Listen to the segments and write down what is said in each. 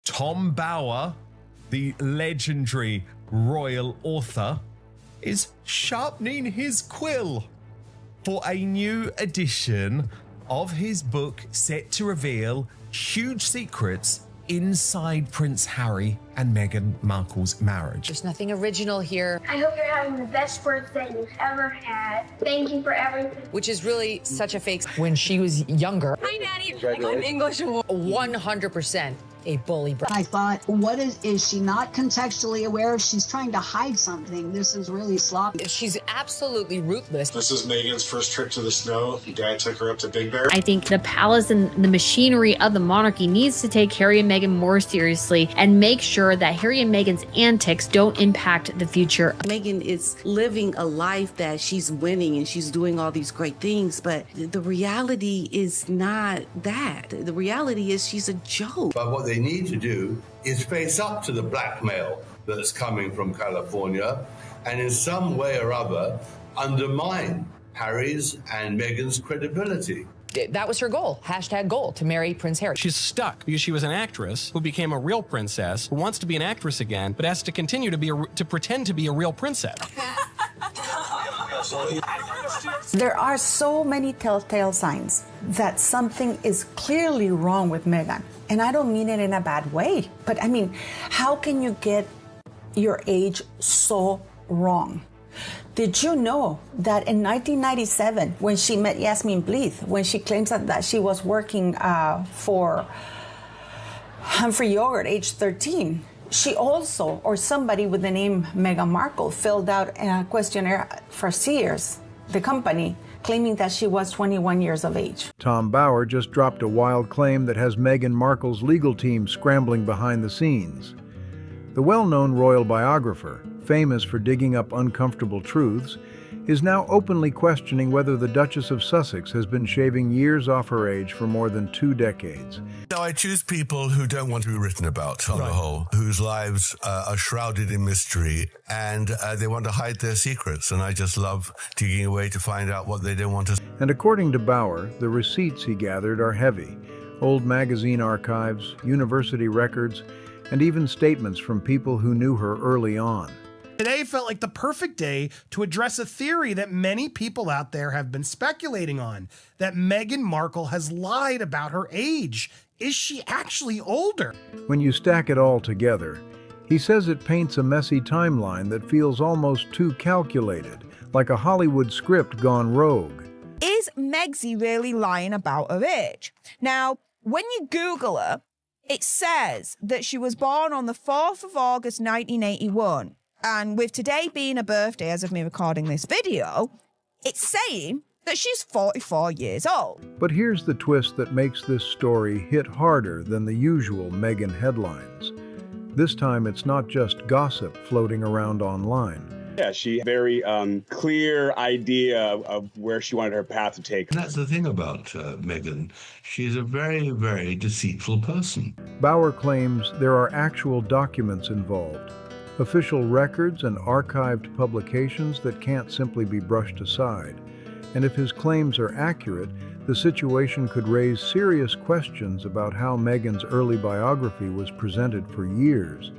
Tom Bower, the legendary royal author, is sharpening his quill for a new edition of his book set to reveal huge secrets inside Prince Harry and Meghan Markle's marriage. There's nothing original here. I hope you're having the best birthday you've ever had. Thank you for everything. Which is really such a fake. When she was younger. Hi, Nanny. I'm English. 100% a bully. I thought, what is she not contextually aware of? She's trying to hide something. This is really sloppy. She's absolutely ruthless. This is Meghan's first trip to the snow. Dad took her up to Big Bear. I think the palace and the machinery of the monarchy needs to take Harry and Meghan more seriously and make sure that Harry and Meghan's antics don't impact the future. Meghan is living a life that she's winning and she's doing all these great things, but the reality is not that. The reality is she's a joke. But what they need to do is face up to the blackmail that's coming from California and in some way or other undermine Harry's and Meghan's credibility. That was her goal. Hashtag goal, to marry Prince Harry. She's stuck because she was an actress who became a real princess, who wants to be an actress again, but has to continue to pretend to be a real princess. There are so many telltale signs that something is clearly wrong with Meghan. And I don't mean it in a bad way, but I mean, how can you get your age so wrong? Did you know that in 1997, when she met Yasmin Bleeth, when she claims that she was working for Humphrey Yogurt, age 13, she also, or somebody with the name Meghan Markle, filled out a questionnaire for Sears, the company, claiming that she was 21 years of age. Tom Bower just dropped a wild claim that has Meghan Markle's legal team scrambling behind the scenes. The well-known royal biographer, famous for digging up uncomfortable truths, is now openly questioning whether the Duchess of Sussex has been shaving years off her age for more than 2 decades. Now, I choose people who don't want to be written about on the whole, whose lives are shrouded in mystery, and they want to hide their secrets, and I just love digging away to find out what they don't want to. And according to Bower, the receipts he gathered are heavy. Old magazine archives, university records, and even statements from people who knew her early on. Today felt like the perfect day to address a theory that many people out there have been speculating on, that Meghan Markle has lied about her age. Is she actually older? When you stack it all together, he says it paints a messy timeline that feels almost too calculated, like a Hollywood script gone rogue. Is Megsy really lying about her age? Now, when you Google her, it says that she was born on the 4th of August, 1981. And with today being her birthday, as of me recording this video, it's saying that she's 44 years old. But here's the twist that makes this story hit harder than the usual Meghan headlines. This time it's not just gossip floating around online. Yeah, she had a very clear idea of where she wanted her path to take. That's the thing about Meghan. She's a very, very deceitful person. Bower claims there are actual documents involved, official records and archived publications that can't simply be brushed aside. And if his claims are accurate, the situation could raise serious questions about how Meghan's early biography was presented for years.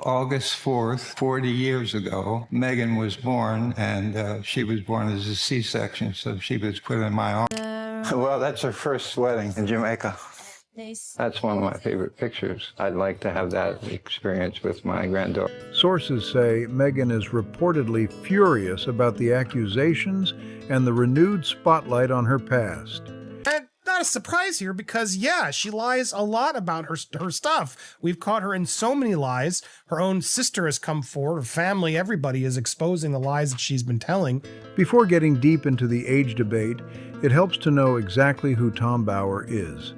August 4th, 40 years ago, Meghan was born, and she was born as a C-section, so she was put in my arms. Well, that's her first wedding in Jamaica. That's one of my favorite pictures. I'd like to have that experience with my granddaughter. Sources say Meghan is reportedly furious about the accusations and the renewed spotlight on her past. And not a surprise here because, yeah, she lies a lot about her stuff. We've caught her in so many lies. Her own sister has come forward, her family, everybody is exposing the lies that she's been telling. Before getting deep into the age debate, it helps to know exactly who Tom Bower is.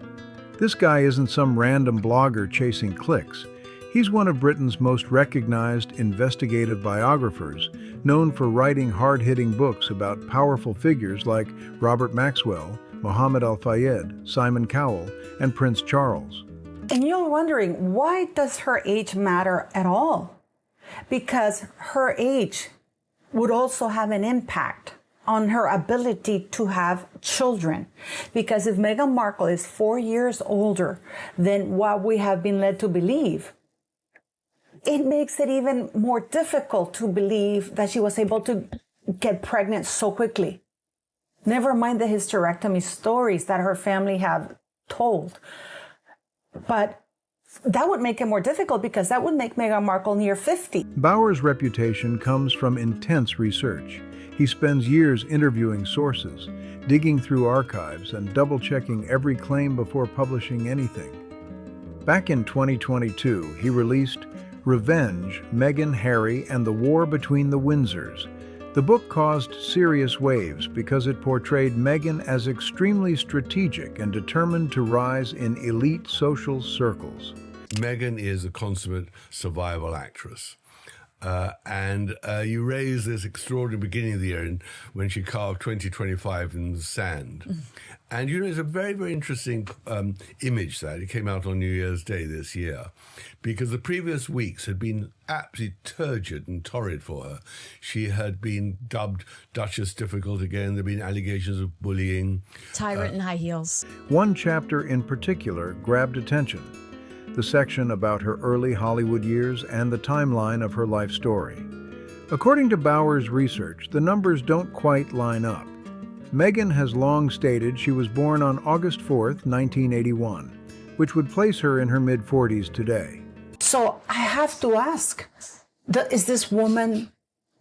This guy isn't some random blogger chasing clicks. He's one of Britain's most recognized investigative biographers, known for writing hard-hitting books about powerful figures like Robert Maxwell, Mohammed Al-Fayed, Simon Cowell, and Prince Charles. And you're wondering, why does her age matter at all? Because her age would also have an impact on her ability to have children. Because if Meghan Markle is 4 years older than what we have been led to believe, it makes it even more difficult to believe that she was able to get pregnant so quickly. Never mind the hysterectomy stories that her family have told. But that would make it more difficult because that would make Meghan Markle near 50. Bauer's reputation comes from intense research. He spends years interviewing sources, digging through archives, and double-checking every claim before publishing anything. Back in 2022, he released Revenge, Meghan, Harry, and the War Between the Windsors. The book caused serious waves because it portrayed Meghan as extremely strategic and determined to rise in elite social circles. Meghan is a consummate survival actress. And you raised this extraordinary beginning of the year when she carved 2025 in the sand. And, you know, it's a very, very interesting image that. It came out on New Year's Day this year because the previous weeks had been absolutely turgid and torrid for her. She had been dubbed Duchess Difficult again. There had been allegations of bullying. Tyrant in high heels. One chapter in particular grabbed attention. The section about her early Hollywood years and the timeline of her life story. According to Bauer's research, the numbers don't quite line up. Meghan has long stated she was born on August 4th, 1981, which would place her in her mid-40s today. So I have to ask, is this woman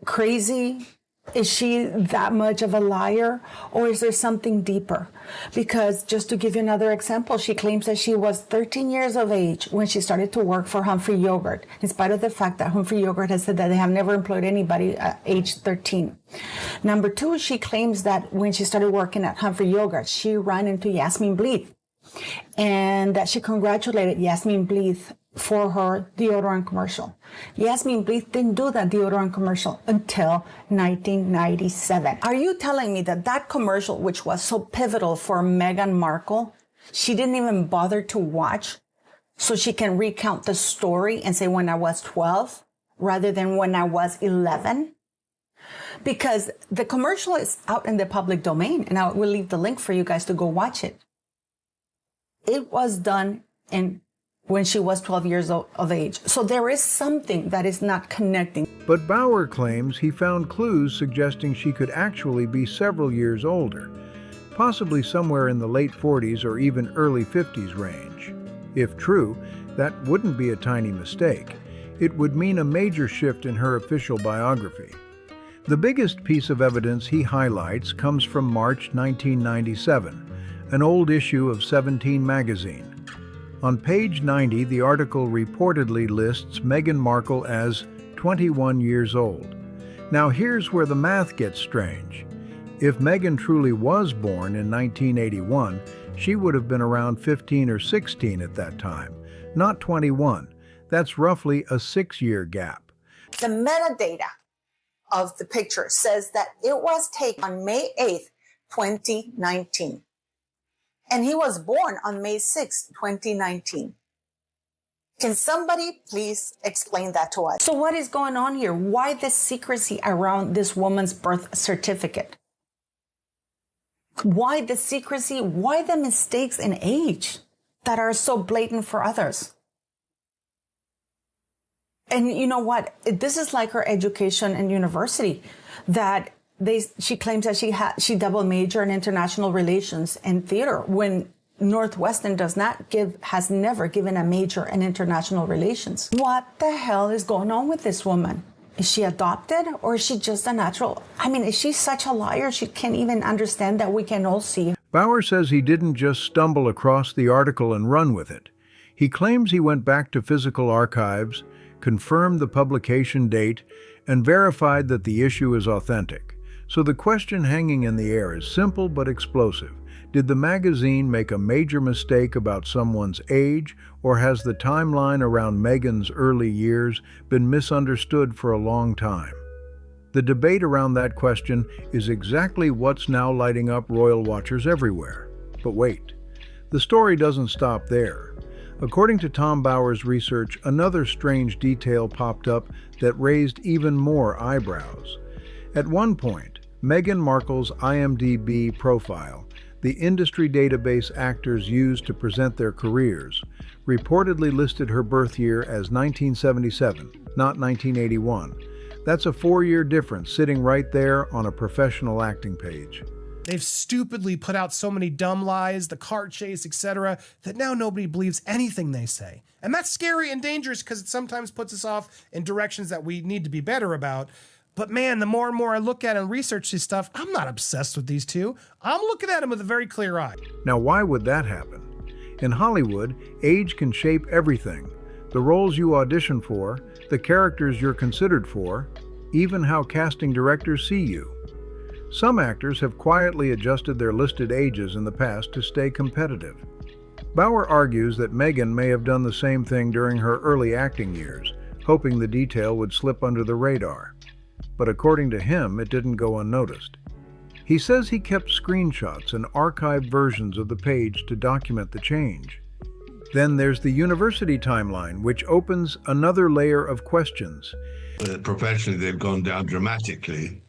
crazy? Is she that much of a liar, or is there something deeper? Because just to give you another example, she claims that she was 13 years of age when she started to work for Humphrey Yogurt, in spite of the fact that Humphrey Yogurt has said that they have never employed anybody at age 13. Number two, she claims that when she started working at Humphrey Yogurt, she ran into Yasmin Bleeth, and that she congratulated Yasmin Bleeth for her deodorant commercial. Yasmin Bleeth didn't do that deodorant commercial until 1997. Are you telling me that that commercial, which was so pivotal for Meghan Markle, she didn't even bother to watch so she can recount the story and say when I was 12 rather than when I was 11? Because the commercial is out in the public domain, and I will leave the link for you guys to go watch it. It was done when she was 12 years of age. So there is something that is not connecting. But Bauer claims he found clues suggesting she could actually be several years older, possibly somewhere in the late 40s or even early 50s range. If true, that wouldn't be a tiny mistake. It would mean a major shift in her official biography. The biggest piece of evidence he highlights comes from March 1997, an old issue of 17 magazine. On page 90, the article reportedly lists Meghan Markle as 21 years old. Now here's where the math gets strange. If Meghan truly was born in 1981, she would have been around 15 or 16 at that time, not 21. That's roughly a 6-year gap. The metadata of the picture says that it was taken on May 8th, 2019. And he was born on May 6, 2019. Can somebody please explain that to us? So what is going on here? Why the secrecy around this woman's birth certificate? Why the secrecy? Why the mistakes in age that are so blatant for others? And you know what? This is like her education in university, that she claims that she double major in international relations and theater, when Northwestern has never given a major in international relations. What the hell is going on with this woman? Is she adopted, or is she just a natural? I mean, is she such a liar she can't even understand that we can all see? Bauer says he didn't just stumble across the article and run with it. He claims he went back to physical archives, confirmed the publication date, and verified that the issue is authentic. So the question hanging in the air is simple but explosive. Did the magazine make a major mistake about someone's age, or has the timeline around Meghan's early years been misunderstood for a long time? The debate around that question is exactly what's now lighting up royal watchers everywhere. But wait, the story doesn't stop there. According to Tom Bauer's research, another strange detail popped up that raised even more eyebrows. At one point, Meghan Markle's IMDb profile, the industry database actors use to present their careers, reportedly listed her birth year as 1977, not 1981. That's a 4-year difference sitting right there on a professional acting page. They've stupidly put out so many dumb lies, the car chase, etc., that now nobody believes anything they say. And that's scary and dangerous because it sometimes puts us off in directions that we need to be better about. But man, the more and more I look at and research this stuff, I'm not obsessed with these two. I'm looking at them with a very clear eye. Now, why would that happen? In Hollywood, age can shape everything. The roles you audition for, the characters you're considered for, even how casting directors see you. Some actors have quietly adjusted their listed ages in the past to stay competitive. Bauer argues that Meghan may have done the same thing during her early acting years, hoping the detail would slip under the radar. But according to him, it didn't go unnoticed. He says he kept screenshots and archived versions of the page to document the change. Then there's the university timeline, which opens another layer of questions. Professionally, they've gone down dramatically,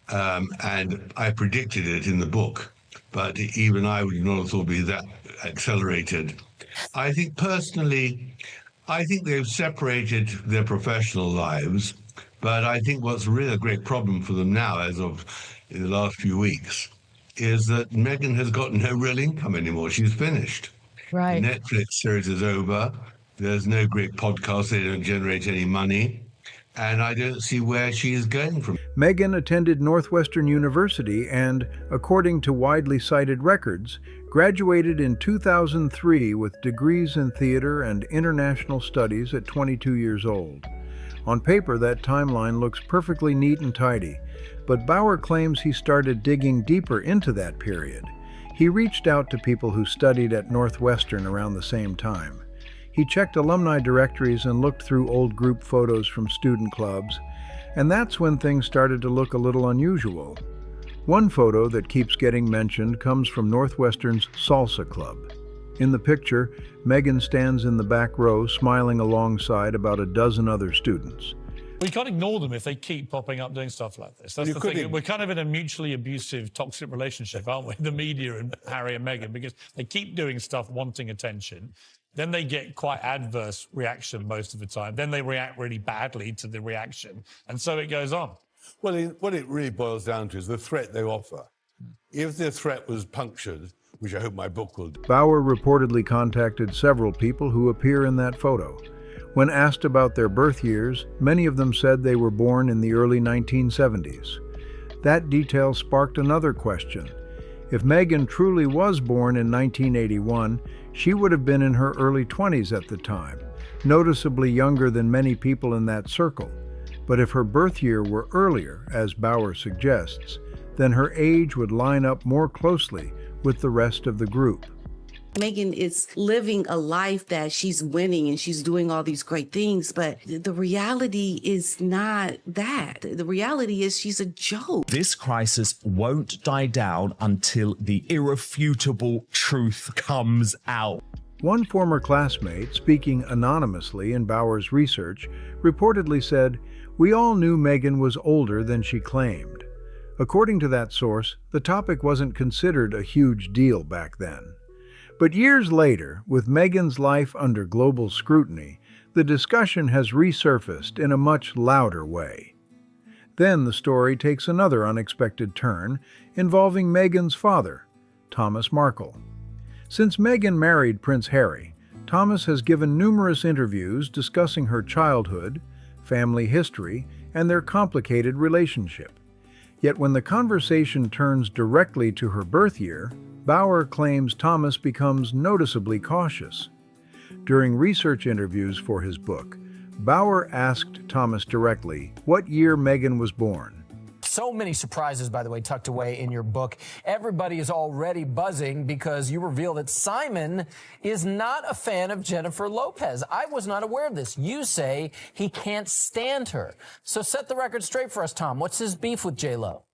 and I predicted it in the book, but even I would not have thought it'd be that accelerated. I think personally, they've separated their professional lives, but I think what's really a great problem for them now, as of in the last few weeks, is that Meghan has got no real income anymore. She's finished. Right. The Netflix series is over. There's no great podcast. They don't generate any money. And I don't see where she is going from. Meghan attended Northwestern University and, according to widely cited records, graduated in 2003 with degrees in theater and international studies at 22 years old. On paper, that timeline looks perfectly neat and tidy, but Bauer claims he started digging deeper into that period. He reached out to people who studied at Northwestern around the same time. He checked alumni directories and looked through old group photos from student clubs, and that's when things started to look a little unusual. One photo that keeps getting mentioned comes from Northwestern's Salsa Club. In the picture, Meghan stands in the back row smiling alongside about a dozen other students. We can't ignore them if they keep popping up doing stuff like this. That's the thing. We're kind of in a mutually abusive, toxic relationship, aren't we? The media and Harry and Meghan, because they keep doing stuff wanting attention. Then they get quite adverse reaction most of the time. Then they react really badly to the reaction. And so it goes on. Well, what it really boils down to is the threat they offer. If the threat was punctured, which I hope my book will do. Bauer reportedly contacted several people who appear in that photo. When asked about their birth years, many of them said they were born in the early 1970s. That detail sparked another question. If Meghan truly was born in 1981, she would have been in her early 20s at the time, noticeably younger than many people in that circle. But if her birth year were earlier, as Bauer suggests, then her age would line up more closely with the rest of the group. Meghan is living a life that she's winning and she's doing all these great things, but the reality is not that. The reality is she's a joke. This crisis won't die down until the irrefutable truth comes out. One former classmate, speaking anonymously in Bauer's research, reportedly said, "We all knew Meghan was older than she claimed." According to that source, the topic wasn't considered a huge deal back then. But years later, with Meghan's life under global scrutiny, the discussion has resurfaced in a much louder way. Then the story takes another unexpected turn, involving Meghan's father, Thomas Markle. Since Meghan married Prince Harry, Thomas has given numerous interviews discussing her childhood, family history, and their complicated relationship. Yet when the conversation turns directly to her birth year, Bauer claims Thomas becomes noticeably cautious. During research interviews for his book, Bauer asked Thomas directly what year Meghan was born. So many surprises, by the way, tucked away in your book. Everybody is already buzzing because you reveal that Simon is not a fan of Jennifer Lopez. I was not aware of this. You say he can't stand her. So set the record straight for us, Tom. What's his beef with J-Lo?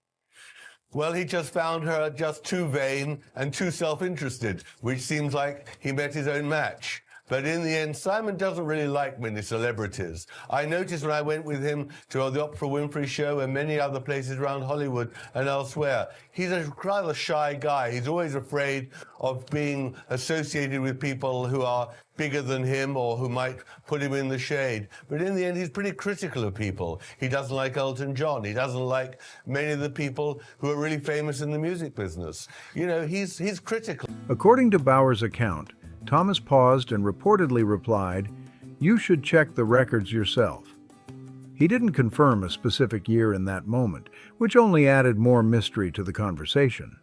Well, he just found her just too vain and too self-interested, which seems like he met his own match. But in the end, Simon doesn't really like many celebrities. I noticed when I went with him to the Oprah Winfrey Show and many other places around Hollywood and elsewhere, he's a rather shy guy. He's always afraid of being associated with people who are bigger than him or who might put him in the shade. But in the end, he's pretty critical of people. He doesn't like Elton John. He doesn't like many of the people who are really famous in the music business. You know, he's critical. According to Bauer's account, Thomas paused and reportedly replied, "You should check the records yourself." He didn't confirm a specific year in that moment, which only added more mystery to the conversation.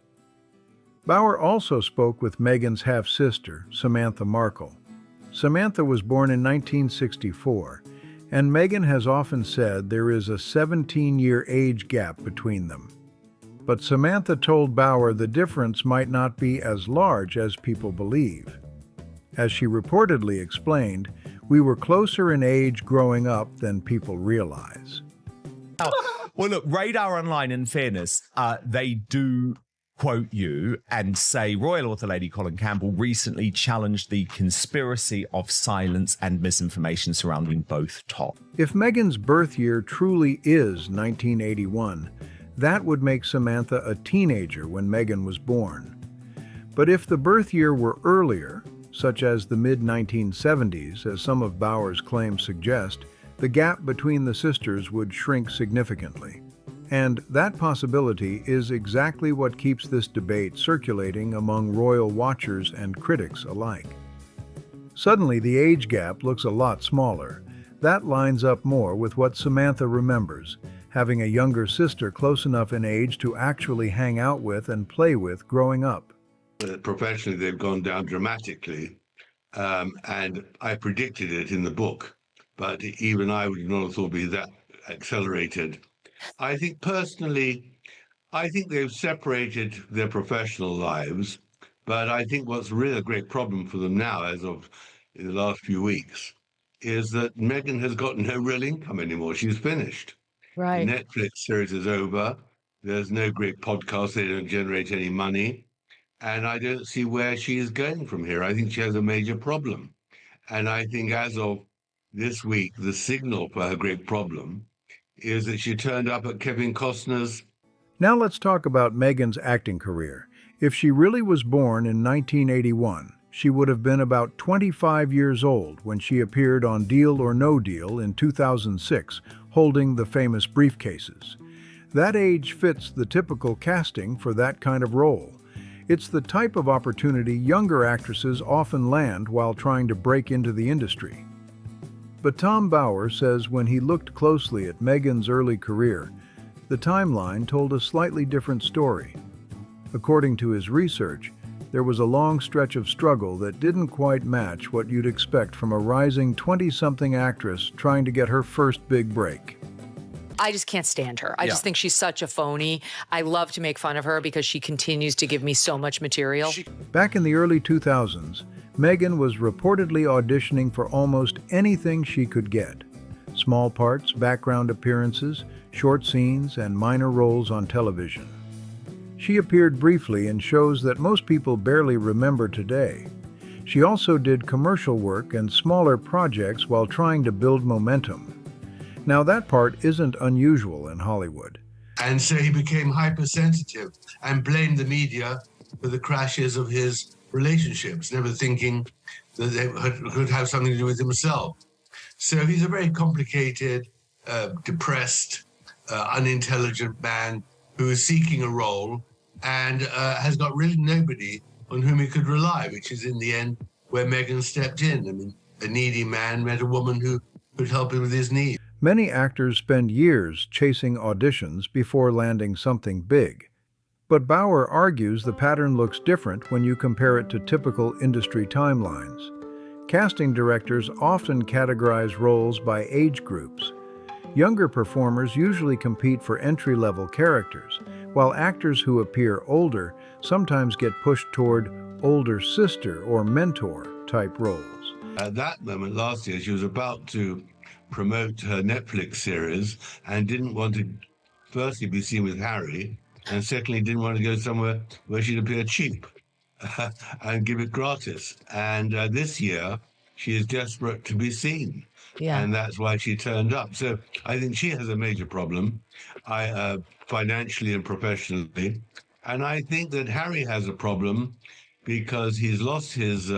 Bauer also spoke with Meghan's half-sister, Samantha Markle. Samantha was born in 1964, and Meghan has often said there is a 17-year age gap between them. But Samantha told Bauer the difference might not be as large as people believe. As she reportedly explained, "We were closer in age growing up than people realize." Well, look, Radar Online, in fairness, they do quote you and say royal author Lady Colin Campbell recently challenged the conspiracy of silence and misinformation surrounding both Tom. If Meghan's birth year truly is 1981, that would make Samantha a teenager when Meghan was born. But if the birth year were earlier, such as the mid-1970s, as some of Bauer's claims suggest, the gap between the sisters would shrink significantly. And that possibility is exactly what keeps this debate circulating among royal watchers and critics alike. Suddenly, the age gap looks a lot smaller. That lines up more with what Samantha remembers, having a younger sister close enough in age to actually hang out with and play with growing up. Professionally, they've gone down dramatically, and I predicted it in the book, but even I would not have thought it'd be that accelerated. I think personally, I think they've separated their professional lives, but I think what's really a great problem for them now, as of in the last few weeks, is that Meghan has got no real income anymore. She's finished. Right. The Netflix series is over. There's no great podcast. They don't generate any money. And I don't see where she is going from here. I think she has a major problem. And I think as of this week, the signal for her great problem is that she turned up at Kevin Costner's. Now let's talk about Meghan's acting career. If she really was born in 1981, she would have been about 25 years old when she appeared on Deal or No Deal in 2006, holding the famous briefcases. That age fits the typical casting for that kind of role. It's the type of opportunity younger actresses often land while trying to break into the industry. But Tom Bauer says when he looked closely at Meghan's early career, the timeline told a slightly different story. According to his research, there was a long stretch of struggle that didn't quite match what you'd expect from a rising 20-something actress trying to get her first big break. I just can't stand her. I just think she's such a phony. I love to make fun of her because she continues to give me so much material. Back in the early 2000s, Meghan was reportedly auditioning for almost anything she could get. Small parts, background appearances, short scenes, and minor roles on television. She appeared briefly in shows that most people barely remember today. She also did commercial work and smaller projects while trying to build momentum. Now, that part isn't unusual in Hollywood. And so he became hypersensitive and blamed the media for the crashes of his relationships, never thinking that they could have something to do with himself. So he's a very complicated, depressed, unintelligent man who is seeking a role and has got really nobody on whom he could rely, which is in the end where Meghan stepped in. I mean, a needy man met a woman who could help him with his needs. Many actors spend years chasing auditions before landing something big. But Bauer argues the pattern looks different when you compare it to typical industry timelines. Casting directors often categorize roles by age groups. Younger performers usually compete for entry-level characters, while actors who appear older sometimes get pushed toward older sister or mentor type roles. At that moment last year, she was about to promote her Netflix series and didn't want to firstly be seen with Harry, and secondly didn't want to go somewhere where she'd appear cheap and give it gratis. And this year She is desperate to be seen. Yeah. And that's why she turned up. So I think she has a major problem, financially and professionally. And I think that Harry has a problem because he's lost his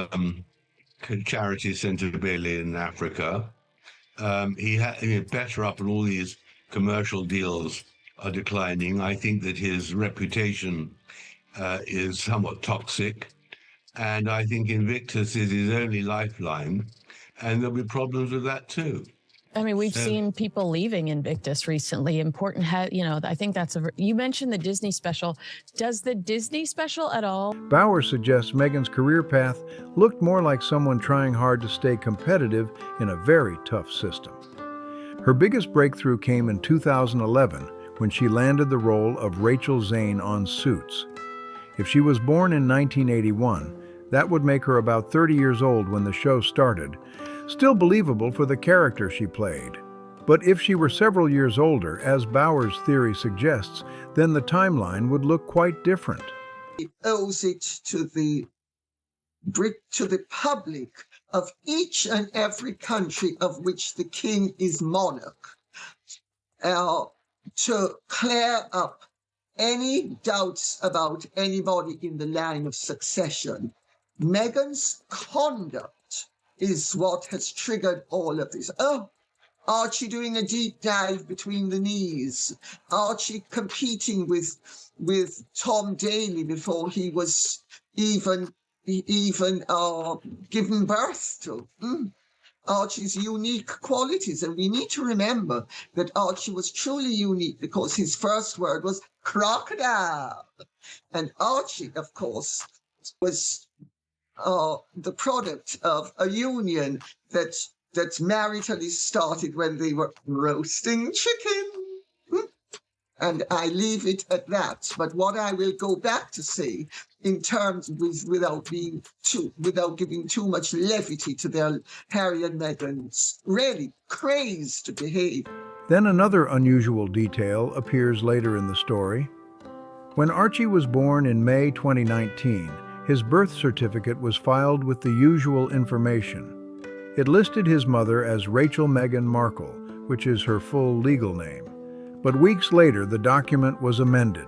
charity centre Bailey in Africa. He's better up, and all these commercial deals are declining. I think that his reputation is somewhat toxic. And I think Invictus is his only lifeline. And there'll be problems with that too. I mean, we've seen people leaving Invictus recently. Important, I think that's you mentioned the Disney special. Does the Disney special at all? Bauer suggests Meghan's career path looked more like someone trying hard to stay competitive in a very tough system. Her biggest breakthrough came in 2011 when she landed the role of Rachel Zane on Suits. If she was born in 1981, that would make her about 30 years old when the show started, still believable for the character she played. But if she were several years older, as Bauer's theory suggests, then the timeline would look quite different. It owes it to the public of each and every country of which the king is monarch to clear up any doubts about anybody in the line of succession. Meghan's conduct is what has triggered all of this. Oh, Archie doing a deep dive between the knees. Archie competing with Tom Daley before he was even given birth to. Archie's unique qualities. And we need to remember that Archie was truly unique because his first word was crocodile. And Archie, of course, was the product of a union that maritally started when they were roasting chicken. And I leave it at that. But what I will go back to say, in terms without giving too much levity to their Harry and Meghan's really crazed behavior. Then another unusual detail appears later in the story. When Archie was born in May 2019, his birth certificate was filed with the usual information. It listed his mother as Rachel Meghan Markle, which is her full legal name. But weeks later, the document was amended.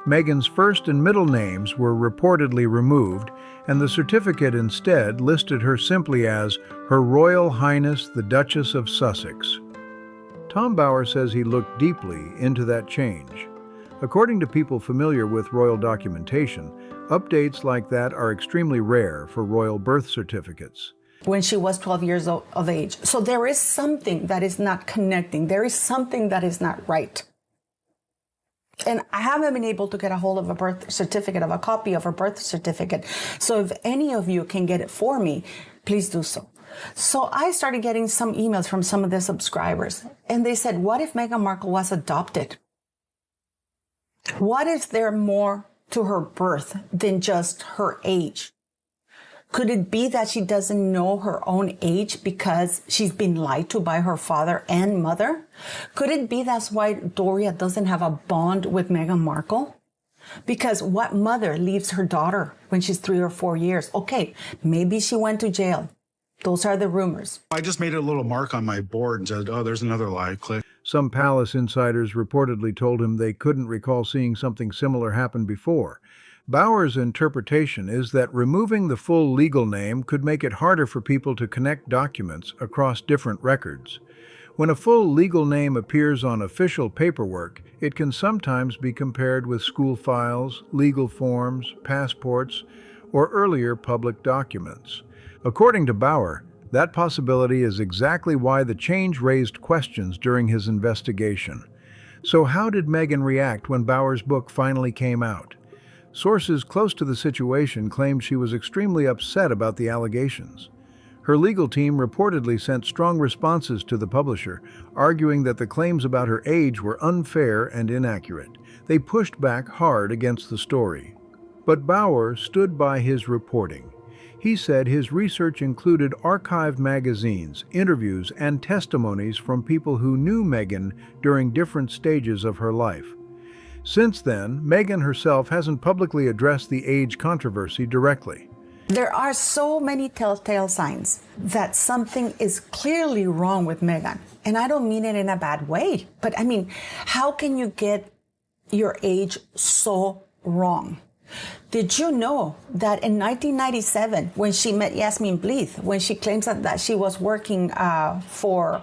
Meghan's first and middle names were reportedly removed, and the certificate instead listed her simply as Her Royal Highness the Duchess of Sussex. Tom Bauer says he looked deeply into that change. According to people familiar with royal documentation, updates like that are extremely rare for royal birth certificates. When she was 12 years of age. So there is something that is not connecting. There is something that is not right. And I haven't been able to get a hold of a birth certificate, of a copy of her birth certificate. So if any of you can get it for me, please do so. So I started getting some emails from some of the subscribers, and they said, what if Meghan Markle was adopted? What if there more to her birth than just her age? Could it be that she doesn't know her own age because she's been lied to by her father and mother? Could it be that's why Doria doesn't have a bond with Meghan Markle? Because what mother leaves her daughter when she's 3 or 4 years? Okay, maybe she went to jail. Those are the rumors. I just made a little mark on my board and said, oh, there's another lie. Click. Some palace insiders reportedly told him they couldn't recall seeing something similar happen before. Bauer's interpretation is that removing the full legal name could make it harder for people to connect documents across different records. When a full legal name appears on official paperwork, it can sometimes be compared with school files, legal forms, passports, or earlier public documents. According to Bauer, that possibility is exactly why the change raised questions during his investigation. So how did Meghan react when Bauer's book finally came out? Sources close to the situation claimed she was extremely upset about the allegations. Her legal team reportedly sent strong responses to the publisher, arguing that the claims about her age were unfair and inaccurate. They pushed back hard against the story. But Bauer stood by his reporting. He said his research included archived magazines, interviews, and testimonies from people who knew Meghan during different stages of her life. Since then, Meghan herself hasn't publicly addressed the age controversy directly. There are so many telltale signs that something is clearly wrong with Meghan. And I don't mean it in a bad way, but I mean, how can you get your age so wrong? Did you know that in 1997, when she met Yasmin Bleeth, when she claims that she was working for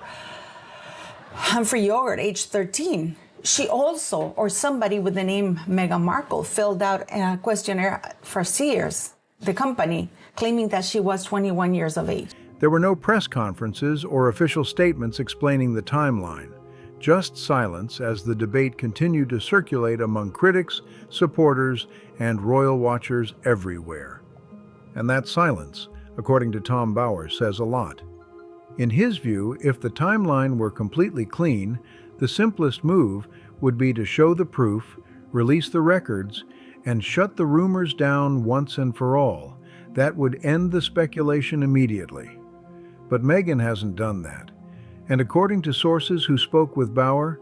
Humphrey Yogurt, age 13, she also, or somebody with the name Meghan Markle, filled out a questionnaire for Sears, the company, claiming that she was 21 years of age. There were no press conferences or official statements explaining the timeline, just silence as the debate continued to circulate among critics, supporters, and royal watchers everywhere. And that silence, according to Tom Bauer, says a lot. In his view, if the timeline were completely clean, the simplest move would be to show the proof, release the records, and shut the rumors down once and for all. That would end the speculation immediately. But Meghan hasn't done that. And according to sources who spoke with Bauer,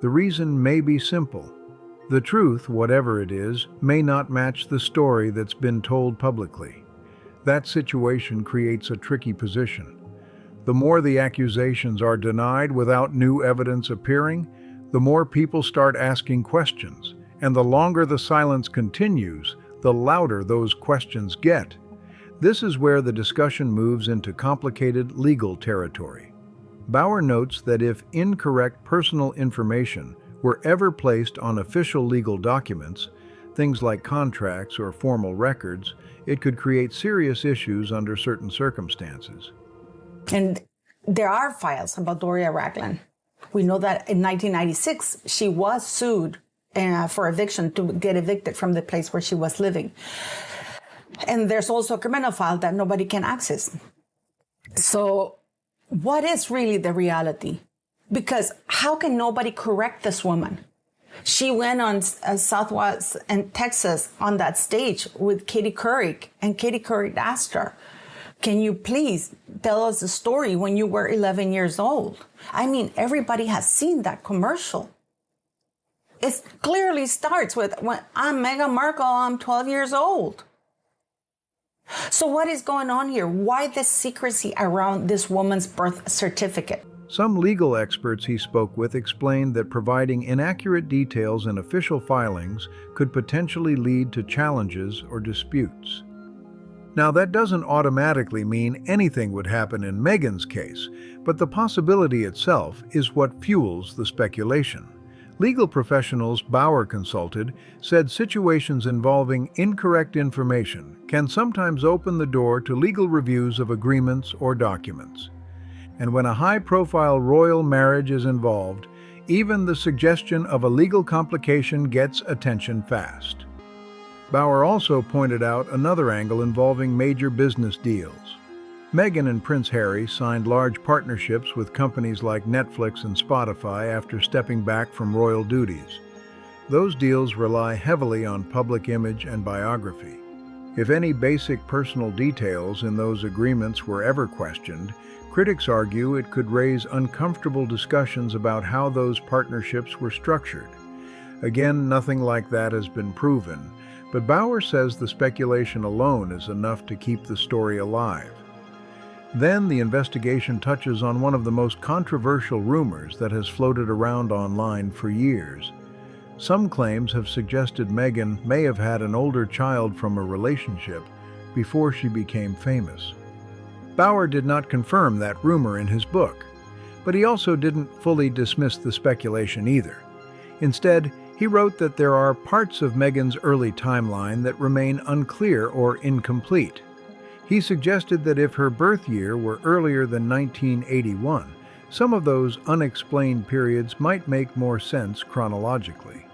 the reason may be simple. The truth, whatever it is, may not match the story that's been told publicly. That situation creates a tricky position. The more the accusations are denied without new evidence appearing, the more people start asking questions. And the longer the silence continues, the louder those questions get. This is where the discussion moves into complicated legal territory. Bauer notes that if incorrect personal information were ever placed on official legal documents, things like contracts or formal records, it could create serious issues under certain circumstances. And there are files about Doria Ragland. We know that in 1996, she was sued for eviction to get evicted from the place where she was living. And there's also a criminal file that nobody can access. So what is really the reality? Because how can nobody correct this woman? She went on Southwest and Texas on that stage with Katie Couric, and Katie Couric asked her, can you please tell us the story when you were 11 years old? I mean, everybody has seen that commercial. It clearly starts with, when I'm Meghan Markle, I'm 12 years old. So what is going on here? Why the secrecy around this woman's birth certificate? Some legal experts he spoke with explained that providing inaccurate details in official filings could potentially lead to challenges or disputes. Now, that doesn't automatically mean anything would happen in Meghan's case, but the possibility itself is what fuels the speculation. Legal professionals Bauer consulted said situations involving incorrect information can sometimes open the door to legal reviews of agreements or documents. And when a high-profile royal marriage is involved, even the suggestion of a legal complication gets attention fast. Bauer also pointed out another angle involving major business deals. Meghan and Prince Harry signed large partnerships with companies like Netflix and Spotify after stepping back from royal duties. Those deals rely heavily on public image and biography. If any basic personal details in those agreements were ever questioned, critics argue it could raise uncomfortable discussions about how those partnerships were structured. Again, nothing like that has been proven, but Bauer says the speculation alone is enough to keep the story alive. Then the investigation touches on one of the most controversial rumors that has floated around online for years. Some claims have suggested Meghan may have had an older child from a relationship before she became famous. Bauer did not confirm that rumor in his book, but he also didn't fully dismiss the speculation either. Instead, he wrote that there are parts of Meghan's early timeline that remain unclear or incomplete. He suggested that if her birth year were earlier than 1981, some of those unexplained periods might make more sense chronologically.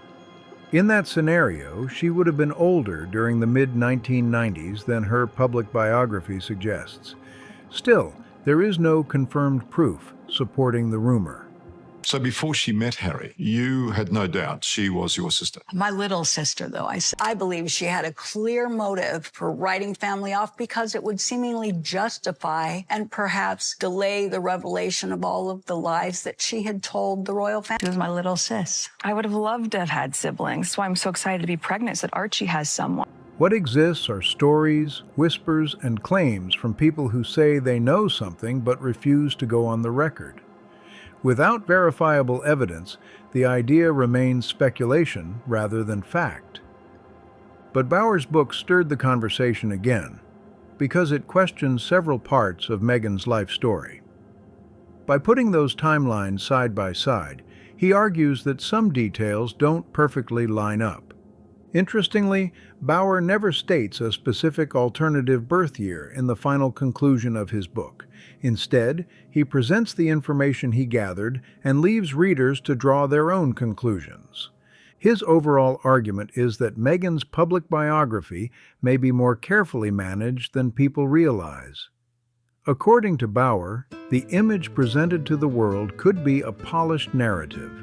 In that scenario, she would have been older during the mid-1990s than her public biography suggests. Still, there is no confirmed proof supporting the rumor. So before she met Harry, you had no doubt she was your sister. My little sister, though, I believe she had a clear motive for writing family off because it would seemingly justify and perhaps delay the revelation of all of the lies that she had told the royal family. She was my little sis. I would have loved to have had siblings, so I'm so excited to be pregnant so that Archie has someone. What exists are stories, whispers, and claims from people who say they know something but refuse to go on the record. Without verifiable evidence, the idea remains speculation rather than fact. But Bauer's book stirred the conversation again, because it questions several parts of Meghan's life story. By putting those timelines side by side, he argues that some details don't perfectly line up. Interestingly, Bauer never states a specific alternative birth year in the final conclusion of his book. Instead, he presents the information he gathered and leaves readers to draw their own conclusions. His overall argument is that Meghan's public biography may be more carefully managed than people realize. According to Bauer, the image presented to the world could be a polished narrative,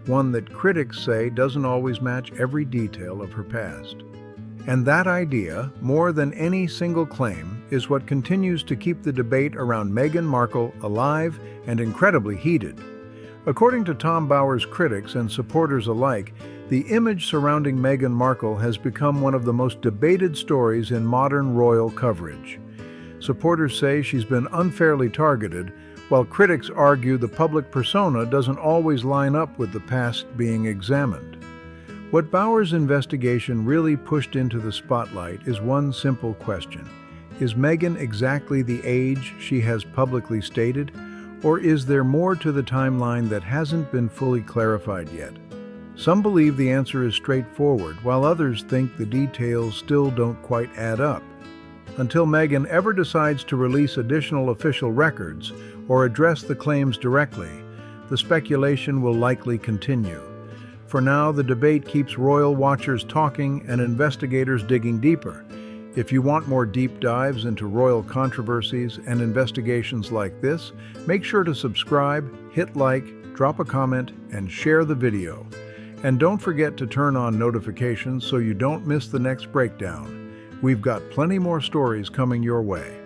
one that critics say doesn't always match every detail of her past. And that idea, more than any single claim, is what continues to keep the debate around Meghan Markle alive and incredibly heated. According to Tom Bauer's critics and supporters alike, the image surrounding Meghan Markle has become one of the most debated stories in modern royal coverage. Supporters say she's been unfairly targeted, while critics argue the public persona doesn't always line up with the past being examined. What Bauer's investigation really pushed into the spotlight is one simple question. Is Meghan exactly the age she has publicly stated, or is there more to the timeline that hasn't been fully clarified yet? Some believe the answer is straightforward, while others think the details still don't quite add up. Until Meghan ever decides to release additional official records or address the claims directly, the speculation will likely continue. For now, the debate keeps royal watchers talking and investigators digging deeper. If you want more deep dives into royal controversies and investigations like this, make sure to subscribe, hit like, drop a comment, and share the video. And don't forget to turn on notifications so you don't miss the next breakdown. We've got plenty more stories coming your way.